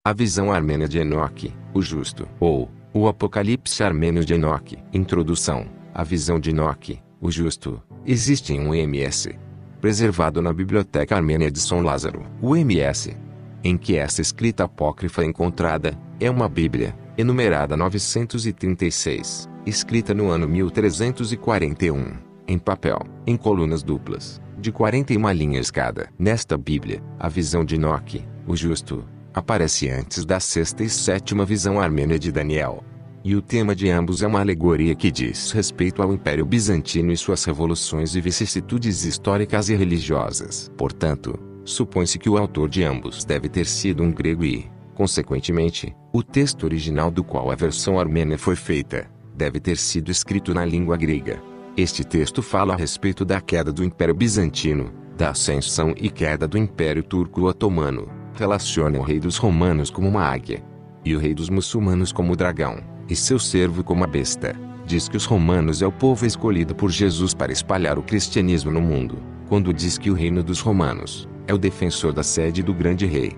A visão armênia de Enoque, o justo, ou o Apocalipse armênio de Enoque. Introdução. A visão de Enoque, o justo, existe em um MS, preservado na Biblioteca Armênia de São Lázaro. O MS, em que essa escrita apócrifa é encontrada, é uma Bíblia, enumerada 936, escrita no ano 1341, em papel, em colunas duplas, de 41 linhas cada. Nesta Bíblia, a visão de Enoque, o justo, aparece antes da sexta e sétima visão armênia de Daniel. E o tema de ambos é uma alegoria que diz respeito ao Império Bizantino e suas revoluções e vicissitudes históricas e religiosas. Portanto, supõe-se que o autor de ambos deve ter sido um grego e, consequentemente, o texto original do qual a versão armênia foi feita, deve ter sido escrito na língua grega. Este texto fala a respeito da queda do Império Bizantino, da ascensão e queda do Império Turco-Otomano, relaciona o rei dos romanos como uma águia, e o rei dos muçulmanos como o dragão, e seu servo como a besta. Diz que os romanos é o povo escolhido por Jesus para espalhar o cristianismo no mundo, quando diz que o reino dos romanos é o defensor da sede do grande rei.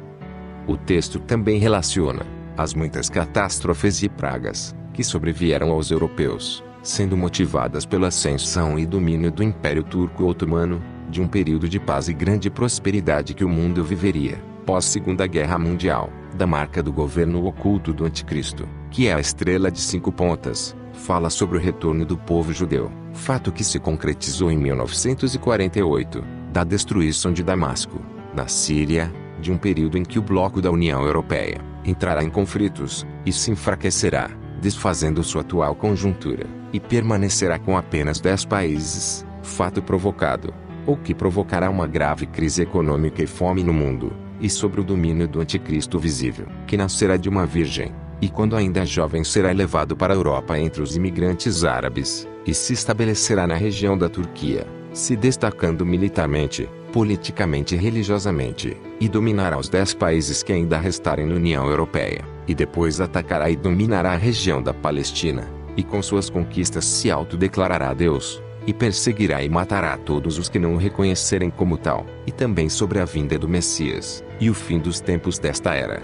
O texto também relaciona as muitas catástrofes e pragas que sobrevieram aos europeus, sendo motivadas pela ascensão e domínio do Império Turco-Otomano, de um período de paz e grande prosperidade que o mundo viveria, pós-Segunda Guerra Mundial, da marca do governo oculto do Anticristo, que é a estrela de 5 pontas, fala sobre o retorno do povo judeu, fato que se concretizou em 1948, da destruição de Damasco, na Síria, de um período em que o bloco da União Europeia entrará em conflitos, e se enfraquecerá, desfazendo sua atual conjuntura, e permanecerá com apenas 10 países, fato provocado, ou que provocará uma grave crise econômica e fome no mundo, e sobre o domínio do anticristo visível, que nascerá de uma virgem, e quando ainda jovem será levado para a Europa entre os imigrantes árabes, e se estabelecerá na região da Turquia, se destacando militarmente, politicamente e religiosamente, e dominará os 10 países que ainda restarem na União Europeia, e depois atacará e dominará a região da Palestina, e com suas conquistas se autodeclarará Deus, e perseguirá e matará todos os que não o reconhecerem como tal, e também sobre a vinda do Messias, e o fim dos tempos desta era.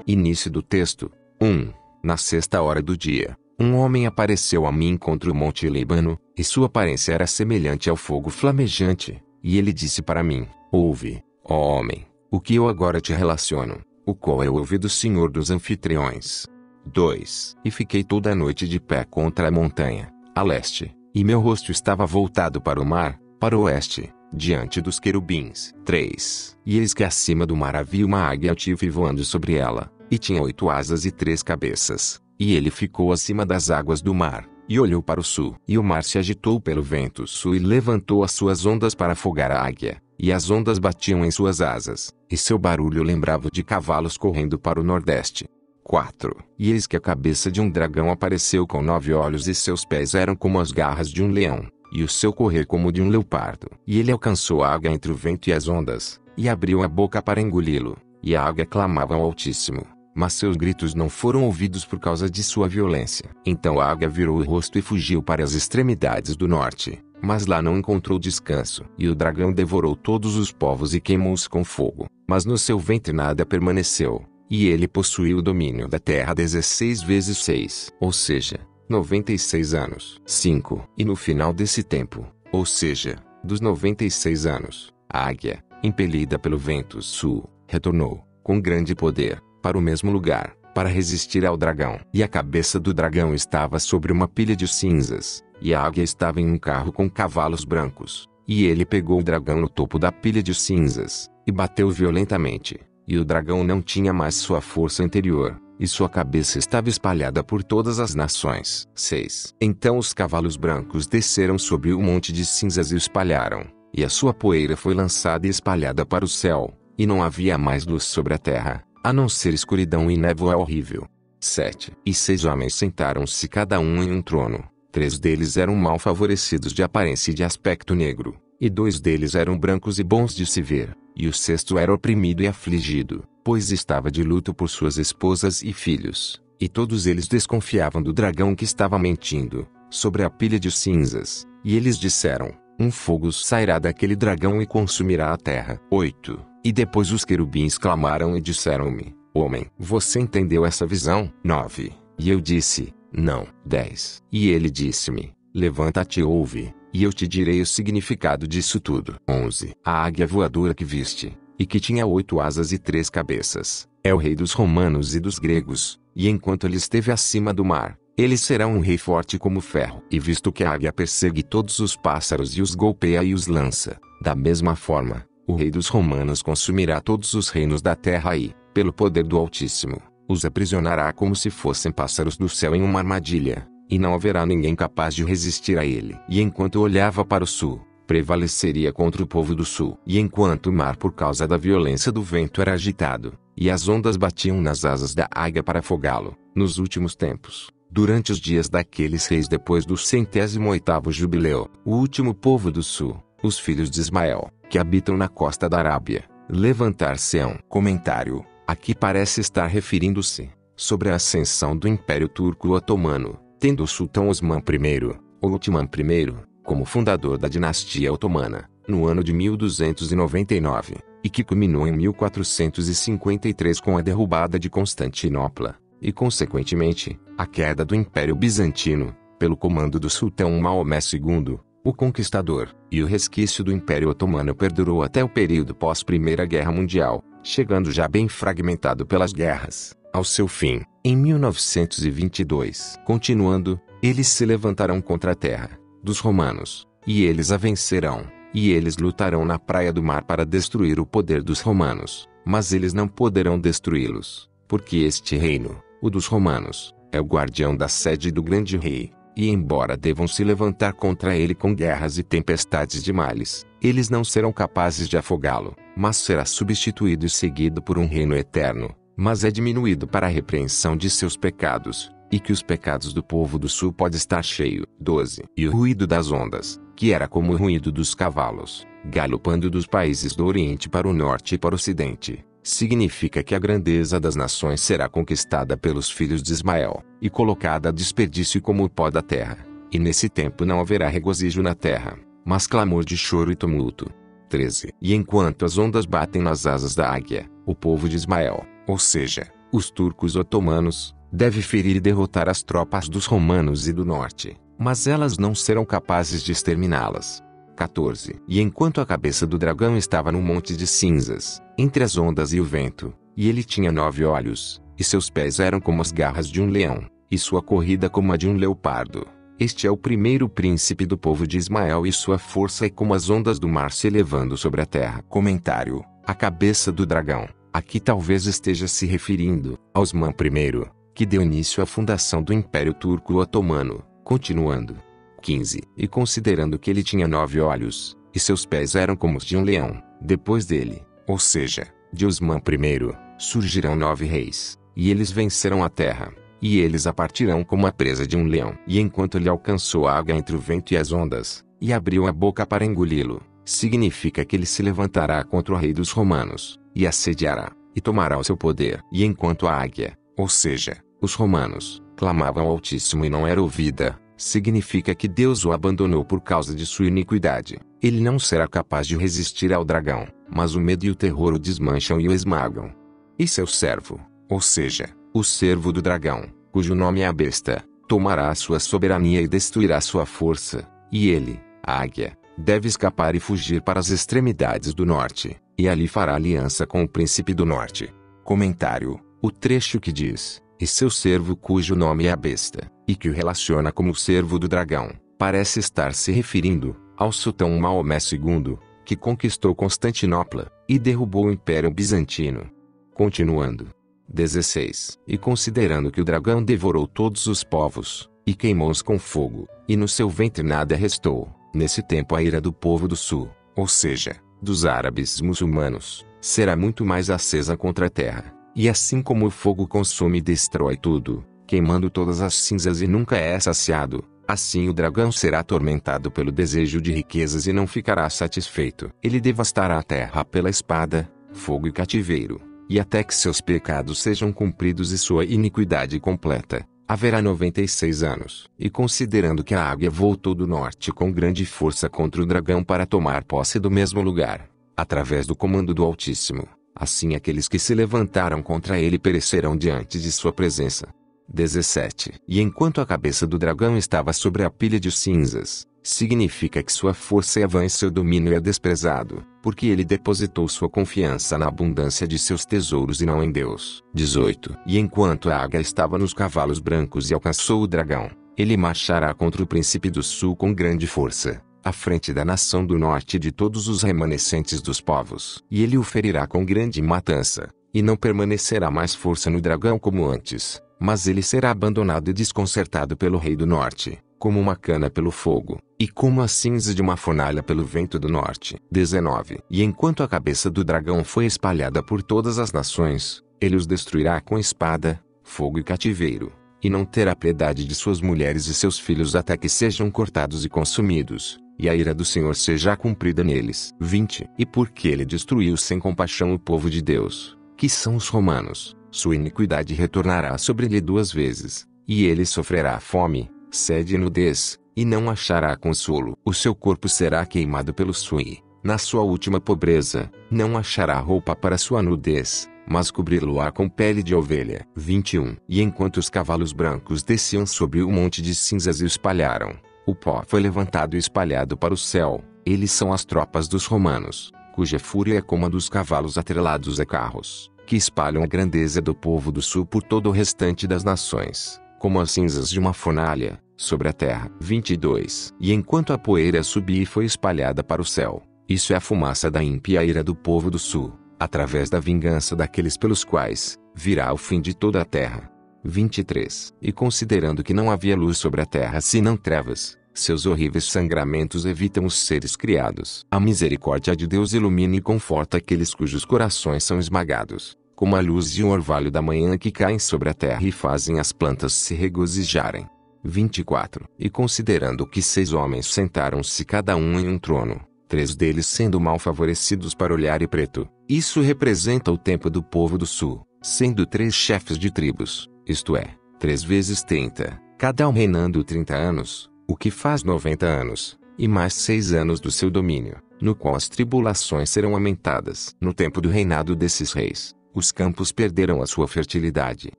Início do texto. 1. Na sexta hora do dia, um homem apareceu a mim contra o monte Líbano, e sua aparência era semelhante ao fogo flamejante, e ele disse para mim: ouve, ó homem, o que eu agora te relaciono, o qual é o ouvido do Senhor dos anfitriões. 2. E fiquei toda a noite de pé contra a montanha, a leste, e meu rosto estava voltado para o mar, para o oeste, diante dos querubins. 3. E eis que acima do mar havia uma águia altiva e voando sobre ela, e tinha 8 asas e 3 cabeças, e ele ficou acima das águas do mar, e olhou para o sul. E o mar se agitou pelo vento sul e levantou as suas ondas para afogar a águia, e as ondas batiam em suas asas, e seu barulho lembrava de cavalos correndo para o nordeste. 4. E eis que a cabeça de um dragão apareceu com 9 olhos e seus pés eram como as garras de um leão, e o seu correr como de um leopardo. E ele alcançou a águia entre o vento e as ondas, e abriu a boca para engoli-lo, e a águia clamava ao Altíssimo, mas seus gritos não foram ouvidos por causa de sua violência. Então a águia virou o rosto e fugiu para as extremidades do norte, mas lá não encontrou descanso. E o dragão devorou todos os povos e queimou-os com fogo, mas no seu ventre nada permaneceu. E ele possuiu o domínio da terra 16 vezes 6, ou seja, 96 anos. 5. E no final desse tempo, ou seja, dos 96 anos, a águia, impelida pelo vento sul, retornou, com grande poder, para o mesmo lugar, para resistir ao dragão. E a cabeça do dragão estava sobre uma pilha de cinzas, e a águia estava em um carro com cavalos brancos. E ele pegou o dragão no topo da pilha de cinzas, e bateu violentamente. E o dragão não tinha mais sua força interior, e sua cabeça estava espalhada por todas as nações. 6. Então os cavalos brancos desceram sobre o monte de cinzas e o espalharam, e a sua poeira foi lançada e espalhada para o céu, e não havia mais luz sobre a terra, a não ser escuridão e névoa horrível. 7. E 6 homens sentaram-se cada um em um trono. 3 deles eram mal favorecidos de aparência e de aspecto negro, e 2 deles eram brancos e bons de se ver. E o sexto era oprimido e afligido, pois estava de luto por suas esposas e filhos, e todos eles desconfiavam do dragão que estava mentindo, sobre a pilha de cinzas, e eles disseram: um fogo sairá daquele dragão e consumirá a terra. 8. E depois os querubins clamaram e disseram-me: Homem, você entendeu essa visão? 9. E eu disse, não. 10. E ele disse-me, levanta-te e ouve, e eu te direi o significado disso tudo. 11. A águia voadora que viste, e que tinha 8 asas e 3 cabeças, é o rei dos romanos e dos gregos, e enquanto ele esteve acima do mar, ele será um rei forte como ferro. E visto que a águia persegue todos os pássaros e os golpeia e os lança, da mesma forma, o rei dos romanos consumirá todos os reinos da terra e, pelo poder do Altíssimo, os aprisionará como se fossem pássaros do céu em uma armadilha, e não haverá ninguém capaz de resistir a ele. E enquanto olhava para o sul, prevaleceria contra o povo do sul. E enquanto o mar por causa da violência do vento era agitado, e as ondas batiam nas asas da águia para afogá-lo, nos últimos tempos, durante os dias daqueles reis depois do 108º jubileu, o último povo do sul, os filhos de Ismael, que habitam na costa da Arábia, levantar-se-ão. Comentário. Aqui parece estar referindo-se sobre a ascensão do Império Turco-Otomano, tendo o sultão Osman I, ou Otman I, como fundador da dinastia otomana, no ano de 1299, e que culminou em 1453 com a derrubada de Constantinopla, e consequentemente, a queda do Império Bizantino, pelo comando do sultão Maomé II, o Conquistador, e o resquício do Império Otomano perdurou até o período pós-Primeira Guerra Mundial, chegando já bem fragmentado pelas guerras, ao seu fim, em 1922. Continuando, eles se levantarão contra a terra dos romanos, e eles a vencerão, e eles lutarão na praia do mar para destruir o poder dos romanos, mas eles não poderão destruí-los, porque este reino, o dos romanos, é o guardião da sede do grande rei. E embora devam se levantar contra ele com guerras e tempestades de males, eles não serão capazes de afogá-lo, mas será substituído e seguido por um reino eterno, mas é diminuído para a repreensão de seus pecados, e que os pecados do povo do sul pode estar cheio. 12. E o ruído das ondas, que era como o ruído dos cavalos, galopando dos países do Oriente para o Norte e para o Ocidente, significa que a grandeza das nações será conquistada pelos filhos de Ismael, e colocada a desperdício como o pó da terra. E nesse tempo não haverá regozijo na terra, mas clamor de choro e tumulto. 13. E enquanto as ondas batem nas asas da águia, o povo de Ismael, ou seja, os turcos otomanos, deve ferir e derrotar as tropas dos romanos e do norte, mas elas não serão capazes de exterminá-las. 14. E enquanto a cabeça do dragão estava no monte de cinzas, entre as ondas e o vento, e ele tinha 9 olhos, e seus pés eram como as garras de um leão, e sua corrida como a de um leopardo. Este é o primeiro príncipe do povo de Ismael e sua força é como as ondas do mar se elevando sobre a terra. Comentário. A cabeça do dragão, aqui talvez esteja se referindo a Osman I, que deu início à fundação do Império Turco-Otomano. Continuando. 15. E considerando que ele tinha 9 olhos, e seus pés eram como os de um leão, depois dele, ou seja, de Osman I, surgirão 9 reis, e eles vencerão a terra, e eles a partirão como a presa de um leão. E enquanto ele alcançou a água entre o vento e as ondas, e abriu a boca para engoli-lo, significa que ele se levantará contra o rei dos romanos, e assediará, e tomará o seu poder. E enquanto a águia, ou seja, os romanos, clamavam ao Altíssimo e não era ouvida, significa que Deus o abandonou por causa de sua iniquidade. Ele não será capaz de resistir ao dragão, mas o medo e o terror o desmancham e o esmagam. E seu servo, ou seja, o servo do dragão, cujo nome é a besta, tomará a sua soberania e destruirá sua força, e ele, a águia, deve escapar e fugir para as extremidades do norte, e ali fará aliança com o príncipe do norte. Comentário. O trecho que diz, e seu servo cujo nome é a besta, e que o relaciona como o servo do dragão, parece estar se referindo ao sultão Maomé II, que conquistou Constantinopla, e derrubou o Império Bizantino. Continuando. 16. E considerando que o dragão devorou todos os povos, e queimou-os com fogo, e no seu ventre nada restou, nesse tempo a ira do povo do sul, ou seja, dos árabes muçulmanos, será muito mais acesa contra a terra. E assim como o fogo consome e destrói tudo, queimando todas as cinzas e nunca é saciado, assim o dragão será atormentado pelo desejo de riquezas e não ficará satisfeito. Ele devastará a terra pela espada, fogo e cativeiro, e até que seus pecados sejam cumpridos e sua iniquidade completa, haverá 96 anos. E considerando que a águia voltou do norte com grande força contra o dragão para tomar posse do mesmo lugar, através do comando do Altíssimo, Assim aqueles que se levantaram contra ele perecerão diante de sua presença. 17. E enquanto a cabeça do dragão estava sobre a pilha de cinzas, significa que sua força é vã e seu domínio é desprezado, porque ele depositou sua confiança na abundância de seus tesouros e não em Deus. 18. E enquanto a águia estava nos cavalos brancos e alcançou o dragão, ele marchará contra o príncipe do sul com grande força, à frente da nação do norte e de todos os remanescentes dos povos. E ele o ferirá com grande matança, e não permanecerá mais força no dragão como antes, mas ele será abandonado e desconcertado pelo rei do norte, como uma cana pelo fogo, e como a cinza de uma fornalha pelo vento do norte. 19. E enquanto a cabeça do dragão foi espalhada por todas as nações, ele os destruirá com espada, fogo e cativeiro, e não terá piedade de suas mulheres e seus filhos até que sejam cortados e consumidos, e a ira do Senhor seja cumprida neles. 20. E porque ele destruiu sem compaixão o povo de Deus, que são os romanos, sua iniquidade retornará sobre ele 2 vezes, e ele sofrerá fome, sede e nudez, e não achará consolo. O seu corpo será queimado pelo sui. Na sua última pobreza, não achará roupa para sua nudez, mas cobri-lo-á com pele de ovelha. 21. E enquanto os cavalos brancos desciam sobre o monte de cinzas e o espalharam, o pó foi levantado e espalhado para o céu. Eles são as tropas dos romanos, cuja fúria é como a dos cavalos atrelados a carros, que espalham a grandeza do povo do sul por todo o restante das nações, como as cinzas de uma fornalha, sobre a terra. 22. E enquanto a poeira subia e foi espalhada para o céu, isso é a fumaça da ímpia ira do povo do sul, através da vingança daqueles pelos quais virá o fim de toda a terra. 23. E considerando que não havia luz sobre a terra senão trevas, seus horríveis sangramentos evitam os seres criados. A misericórdia de Deus ilumina e conforta aqueles cujos corações são esmagados, como a luz de um orvalho da manhã que caem sobre a terra e fazem as plantas se regozijarem. 24. E considerando que 6 homens sentaram-se cada um em um trono, 3 deles sendo mal favorecidos para olhar e preto, isso representa o tempo do povo do sul, sendo 3 chefes de tribos, isto é, 3 vezes 30, cada um reinando 30 anos, o que faz 90 anos, e mais 6 anos do seu domínio, no qual as tribulações serão aumentadas. No tempo do reinado desses reis, os campos perderão a sua fertilidade,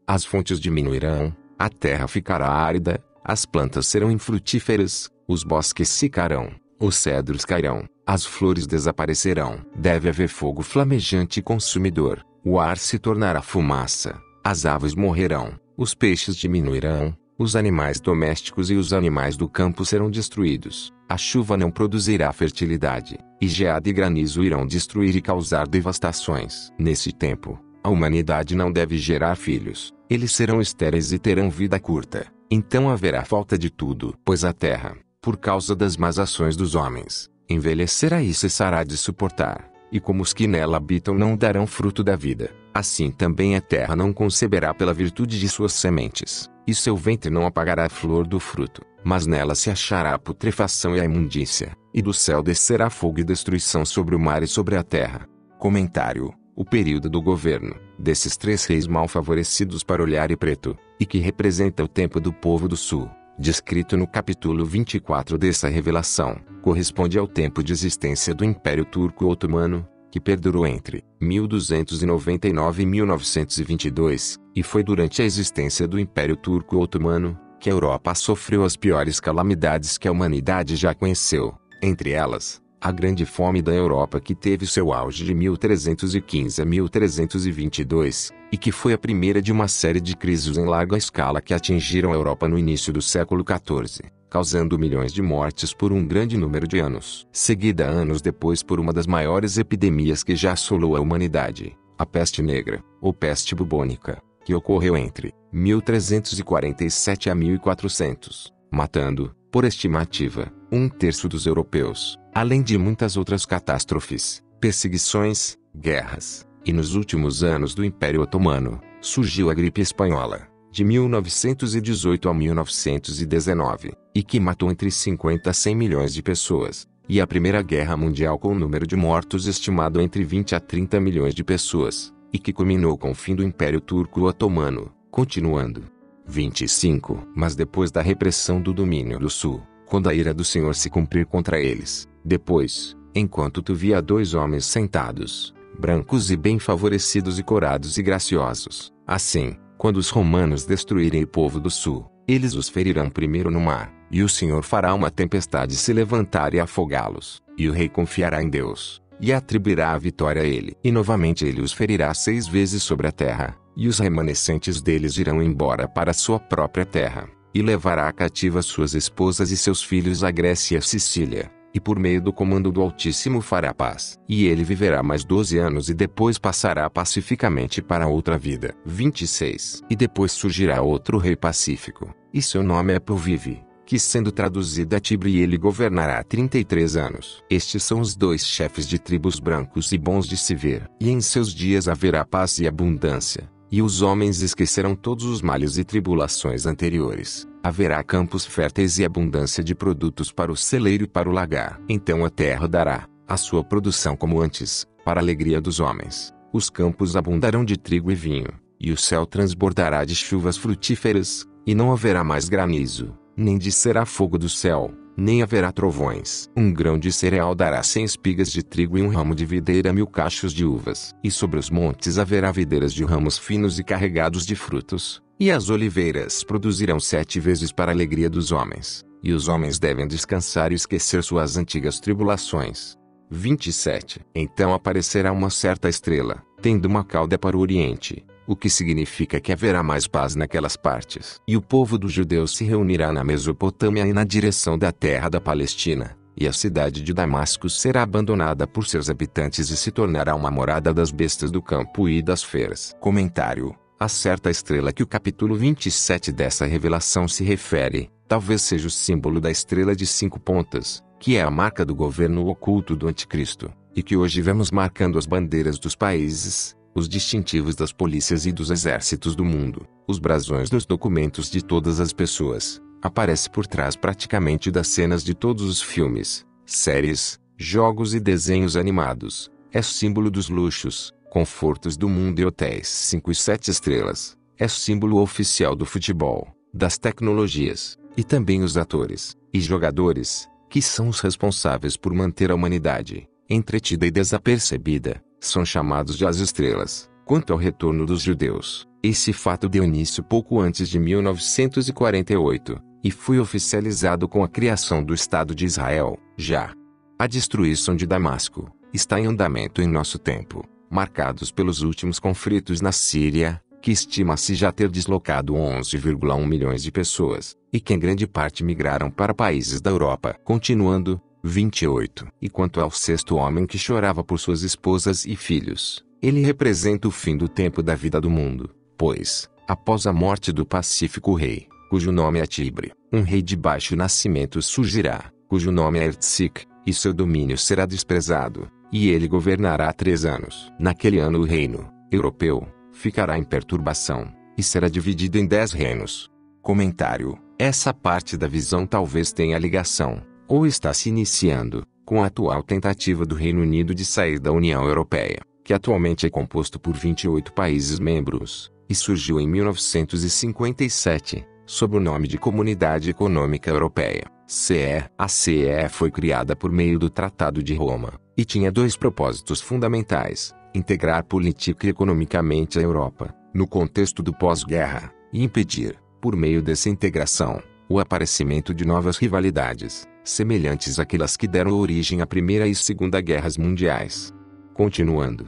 as fontes diminuirão, a terra ficará árida, as plantas serão infrutíferas, os bosques secarão, os cedros cairão, as flores desaparecerão. Deve haver fogo flamejante e consumidor, o ar se tornará fumaça, as aves morrerão, os peixes diminuirão, os animais domésticos e os animais do campo serão destruídos, a chuva não produzirá fertilidade, e geada e granizo irão destruir e causar devastações. Nesse tempo, a humanidade não deve gerar filhos, eles serão estéreis e terão vida curta, então haverá falta de tudo. Pois a terra, por causa das más ações dos homens, envelhecerá e cessará de suportar, e como os que nela habitam não darão fruto da vida, assim também a terra não conceberá pela virtude de suas sementes, e seu ventre não apagará a flor do fruto, mas nela se achará a putrefação e a imundícia, e do céu descerá fogo e destruição sobre o mar e sobre a terra. Comentário: o período do governo desses 3 reis mal favorecidos para olhar e preto, e que representa o tempo do povo do sul, descrito no capítulo 24 dessa revelação, corresponde ao tempo de existência do Império Turco-Otomano, que perdurou entre 1299 e 1922, e foi durante a existência do Império Turco-Otomano que a Europa sofreu as piores calamidades que a humanidade já conheceu, entre elas, a Grande Fome da Europa, que teve seu auge de 1315 a 1322, e que foi a primeira de uma série de crises em larga escala que atingiram a Europa no início do século XIV, causando milhões de mortes por um grande número de anos. Seguida anos depois por uma das maiores epidemias que já assolou a humanidade, a peste negra, ou peste bubônica, que ocorreu entre 1347 a 1400, matando, por estimativa, 1/3 dos europeus, além de muitas outras catástrofes, perseguições, guerras, e nos últimos anos do Império Otomano, surgiu a gripe espanhola, de 1918 a 1919, e que matou entre 50 a 100 milhões de pessoas, e a Primeira Guerra Mundial com o número de mortos estimado entre 20 a 30 milhões de pessoas, e que culminou com o fim do Império Turco-Otomano, continuando. 25. Mas depois da repressão do domínio do Sul, quando a ira do Senhor se cumprir contra eles, depois, enquanto tu via 2 homens sentados, brancos e bem favorecidos e corados e graciosos. Assim, quando os romanos destruírem o povo do sul, eles os ferirão primeiro no mar, e o Senhor fará uma tempestade se levantar e afogá-los, e o rei confiará em Deus, e atribuirá a vitória a ele. E novamente ele os ferirá 6 vezes sobre a terra, e os remanescentes deles irão embora para sua própria terra, e levará cativa suas esposas e seus filhos à Grécia e à Sicília, e por meio do comando do Altíssimo fará paz. E ele viverá mais 12 anos e depois passará pacificamente para outra vida. 26. E depois surgirá outro rei pacífico, e seu nome é Provive, que sendo traduzido é Tibre, e ele governará 33 anos. Estes são os 2 chefes de tribos brancos e bons de se ver. E em seus dias haverá paz e abundância, e os homens esquecerão todos os males e tribulações anteriores. Haverá campos férteis e abundância de produtos para o celeiro e para o lagar. Então a terra dará a sua produção como antes, para a alegria dos homens. Os campos abundarão de trigo e vinho, e o céu transbordará de chuvas frutíferas, e não haverá mais granizo, nem descerá fogo do céu, nem haverá trovões. Um grão de cereal dará 100 espigas de trigo, e um ramo de videira 1000 cachos de uvas. E sobre os montes haverá videiras de ramos finos e carregados de frutos, e as oliveiras produzirão 7 vezes para a alegria dos homens. E os homens devem descansar e esquecer suas antigas tribulações. 27. Então aparecerá uma certa estrela, tendo uma cauda para o oriente, o que significa que haverá mais paz naquelas partes. E o povo dos judeus se reunirá na Mesopotâmia e na direção da terra da Palestina, e a cidade de Damasco será abandonada por seus habitantes e se tornará uma morada das bestas do campo e das feras. Comentário: a certa estrela que o capítulo 27 dessa revelação se refere, talvez seja o símbolo da estrela de 5 pontas, que é a marca do governo oculto do anticristo, e que hoje vemos marcando as bandeiras dos países, os distintivos das polícias e dos exércitos do mundo, os brasões dos documentos de todas as pessoas. Aparece por trás praticamente das cenas de todos os filmes, séries, jogos e desenhos animados. É símbolo dos luxos, confortos do mundo e hotéis 5 e 7 estrelas. É símbolo oficial do futebol, das tecnologias, e também os atores e jogadores, que são os responsáveis por manter a humanidade entretida e desapercebida, são chamados de as estrelas. Quanto ao retorno dos judeus, esse fato deu início pouco antes de 1948, e foi oficializado com a criação do Estado de Israel. Já a destruição de Damasco está em andamento em nosso tempo, marcados pelos últimos conflitos na Síria, que estima-se já ter deslocado 11,1 milhões de pessoas, e que em grande parte migraram para países da Europa. Continuando, 28. E quanto ao 6º homem que chorava por suas esposas e filhos, ele representa o fim do tempo da vida do mundo, pois, após a morte do pacífico rei, cujo nome é Tibre, um rei de baixo nascimento surgirá, cujo nome é Ertzik, e seu domínio será desprezado, e ele governará 3 anos. Naquele ano o reino europeu ficará em perturbação, e será dividido em 10 reinos. Comentário: essa parte da visão talvez tenha ligação, ou está se iniciando, com a atual tentativa do Reino Unido de sair da União Europeia, que atualmente é composto por 28 países membros, e surgiu em 1957, sob o nome de Comunidade Econômica Europeia, CE. A CE foi criada por meio do Tratado de Roma, e tinha 2 propósitos fundamentais: integrar política e economicamente a Europa, no contexto do pós-guerra, e impedir, por meio dessa integração, o aparecimento de novas rivalidades, semelhantes àquelas que deram origem à Primeira e Segunda Guerras Mundiais. Continuando.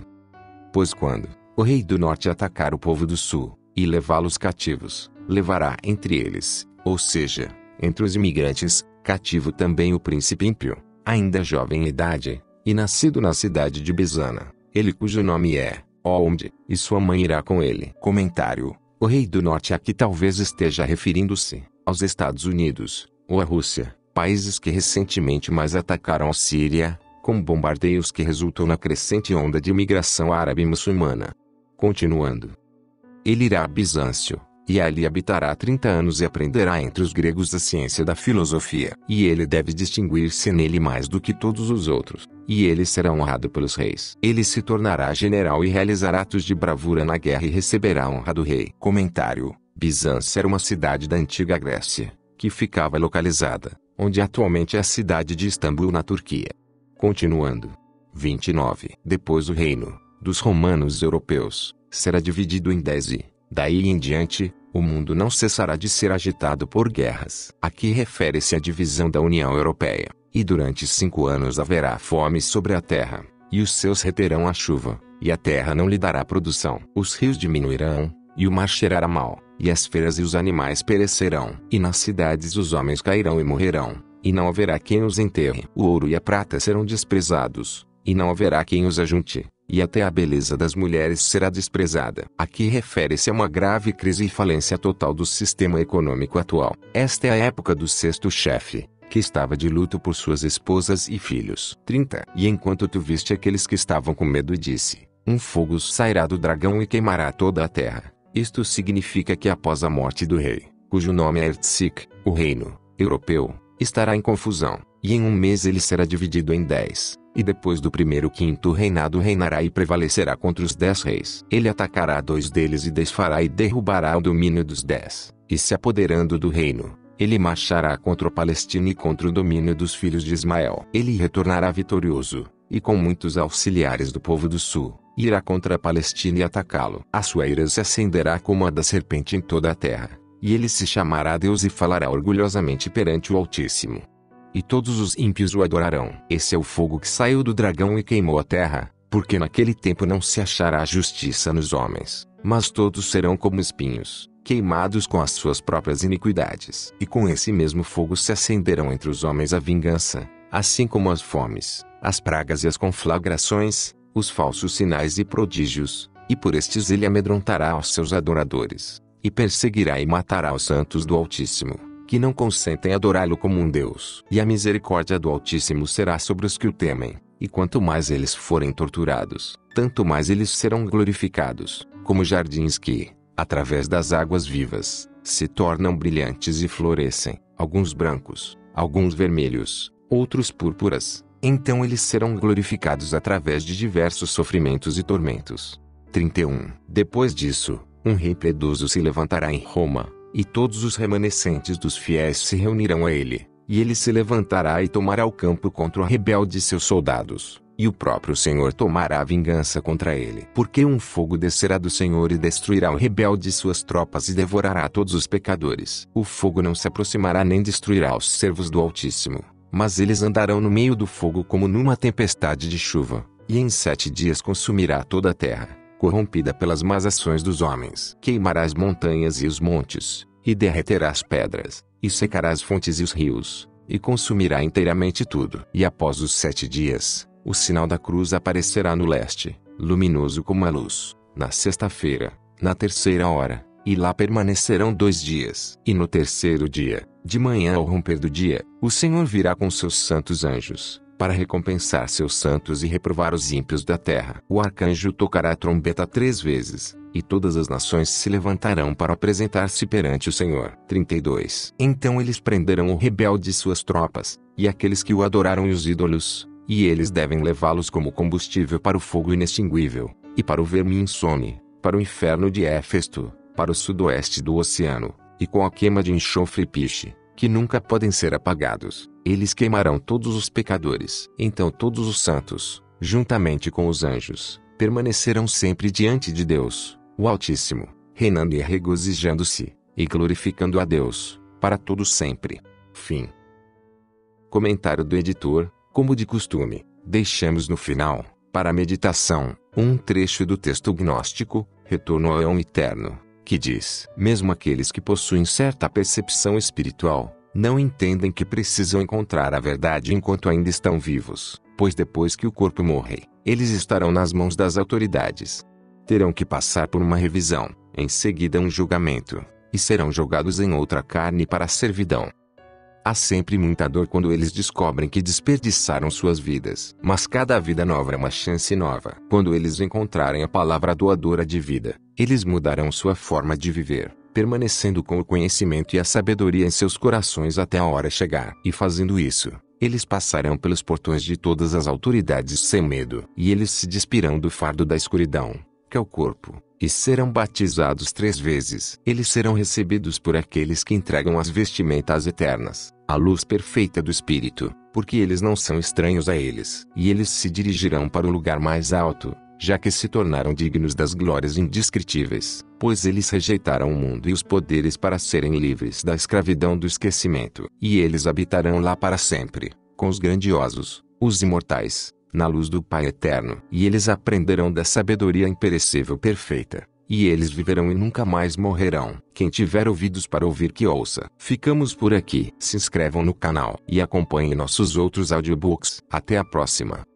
Pois quando o rei do norte atacar o povo do sul, e levá-los cativos, levará entre eles, ou seja, entre os imigrantes, cativo também o príncipe ímpio, ainda jovem em idade, e nascido na cidade de Besana, ele cujo nome é Omde, e sua mãe irá com ele. Comentário: o rei do norte aqui talvez esteja referindo-se aos Estados Unidos, ou à Rússia, países que recentemente mais atacaram a Síria, com bombardeios que resultam na crescente onda de imigração árabe e muçulmana. Continuando. Ele irá a Bizâncio, e ali habitará 30 anos e aprenderá entre os gregos a ciência da filosofia. E ele deve distinguir-se nele mais do que todos os outros, e ele será honrado pelos reis. Ele se tornará general e realizará atos de bravura na guerra e receberá a honra do rei. Comentário: Bizâncio era uma cidade da antiga Grécia, que ficava localizada, onde atualmente é a cidade de Istambul na Turquia. Continuando. 29. Depois o reino dos romanos europeus, será dividido em 10 e, daí em diante, o mundo não cessará de ser agitado por guerras. Aqui refere-se à divisão da União Europeia. E durante 5 anos haverá fome sobre a terra, e os céus reterão a chuva, e a terra não lhe dará produção. Os rios diminuirão, e o mar cheirará mal, e as feiras e os animais perecerão. E nas cidades os homens cairão e morrerão, e não haverá quem os enterre. O ouro e a prata serão desprezados, e não haverá quem os ajunte, e até a beleza das mulheres será desprezada. Aqui refere-se a uma grave crise e falência total do sistema econômico atual. Esta é a época do sexto chefe, que estava de luto por suas esposas e filhos. 30. E enquanto tu viste aqueles que estavam com medo, disse: um fogo sairá do dragão e queimará toda a terra. Isto significa que após a morte do rei, cujo nome é Ertzik, o reino europeu estará em confusão, e em um mês ele será dividido em 10. E depois do primeiro quinto reinado reinará e prevalecerá contra os 10 reis. Ele atacará 2 deles e desfará e derrubará o domínio dos 10. E se apoderando do reino, ele marchará contra a Palestina e contra o domínio dos filhos de Ismael. Ele retornará vitorioso, e com muitos auxiliares do povo do sul, irá contra a Palestina e atacá-lo. A sua ira se acenderá como a da serpente em toda a terra, e ele se chamará Deus e falará orgulhosamente perante o Altíssimo. E todos os ímpios o adorarão. Esse é o fogo que saiu do dragão e queimou a terra, porque naquele tempo não se achará justiça nos homens, mas todos serão como espinhos, queimados com as suas próprias iniquidades. E com esse mesmo fogo se acenderão entre os homens a vingança, assim como as fomes, as pragas e as conflagrações, os falsos sinais e prodígios, e por estes ele amedrontará os seus adoradores, e perseguirá e matará os santos do Altíssimo, que não consentem adorá-lo como um Deus. E a misericórdia do Altíssimo será sobre os que o temem, e quanto mais eles forem torturados, tanto mais eles serão glorificados, como jardins que, através das águas vivas, se tornam brilhantes e florescem, alguns brancos, alguns vermelhos, outros púrpuras. Então eles serão glorificados através de diversos sofrimentos e tormentos. 31. Depois disso, um rei piedoso se levantará em Roma, e todos os remanescentes dos fiéis se reunirão a ele, e ele se levantará e tomará o campo contra o rebelde e seus soldados, e o próprio Senhor tomará vingança contra ele. Porque um fogo descerá do Senhor e destruirá o rebelde e suas tropas e devorará todos os pecadores. O fogo não se aproximará nem destruirá os servos do Altíssimo, mas eles andarão no meio do fogo como numa tempestade de chuva, e em 7 dias consumirá toda a terra, corrompida pelas más ações dos homens. Queimará as montanhas e os montes, e derreterá as pedras, e secará as fontes e os rios, e consumirá inteiramente tudo. E após os 7 dias, o sinal da cruz aparecerá no leste, luminoso como a luz, na sexta-feira, na 3ª hora, e lá permanecerão 2 dias. E no 3º dia, de manhã ao romper do dia, o Senhor virá com seus santos anjos, para recompensar seus santos e reprovar os ímpios da terra. O arcanjo tocará a trombeta 3 vezes, e todas as nações se levantarão para apresentar-se perante o Senhor. 32. Então eles prenderão o rebelde e suas tropas, e aqueles que o adoraram e os ídolos, e eles devem levá-los como combustível para o fogo inextinguível, e para o verme insone, para o inferno de Éfesto, para o sudoeste do oceano, e com a queima de enxofre e piche, que nunca podem ser apagados. Eles queimarão todos os pecadores. Então todos os santos, juntamente com os anjos, permanecerão sempre diante de Deus, o Altíssimo, reinando e regozijando-se, e glorificando a Deus, para todo sempre. Fim. Comentário do editor. Como de costume, deixamos no final, para a meditação, um trecho do texto gnóstico, Retorno ao Eu Eterno, que diz: mesmo aqueles que possuem certa percepção espiritual, não entendem que precisam encontrar a verdade enquanto ainda estão vivos, pois depois que o corpo morrer, eles estarão nas mãos das autoridades. Terão que passar por uma revisão, em seguida um julgamento, e serão jogados em outra carne para a servidão. Há sempre muita dor quando eles descobrem que desperdiçaram suas vidas. Mas cada vida nova é uma chance nova. Quando eles encontrarem a palavra doadora de vida, eles mudarão sua forma de viver, permanecendo com o conhecimento e a sabedoria em seus corações até a hora chegar. E fazendo isso, eles passarão pelos portões de todas as autoridades sem medo. E eles se despirão do fardo da escuridão, que é o corpo, e serão batizados 3 vezes. Eles serão recebidos por aqueles que entregam as vestimentas eternas, a luz perfeita do Espírito, porque eles não são estranhos a eles. E eles se dirigirão para o lugar mais alto, já que se tornaram dignos das glórias indescritíveis, pois eles rejeitaram o mundo e os poderes para serem livres da escravidão do esquecimento. E eles habitarão lá para sempre, com os grandiosos, os imortais, na luz do Pai eterno. E eles aprenderão da sabedoria imperecível perfeita. E eles viverão e nunca mais morrerão. Quem tiver ouvidos para ouvir que ouça. Ficamos por aqui. Se inscrevam no canal e acompanhem nossos outros audiobooks. Até a próxima.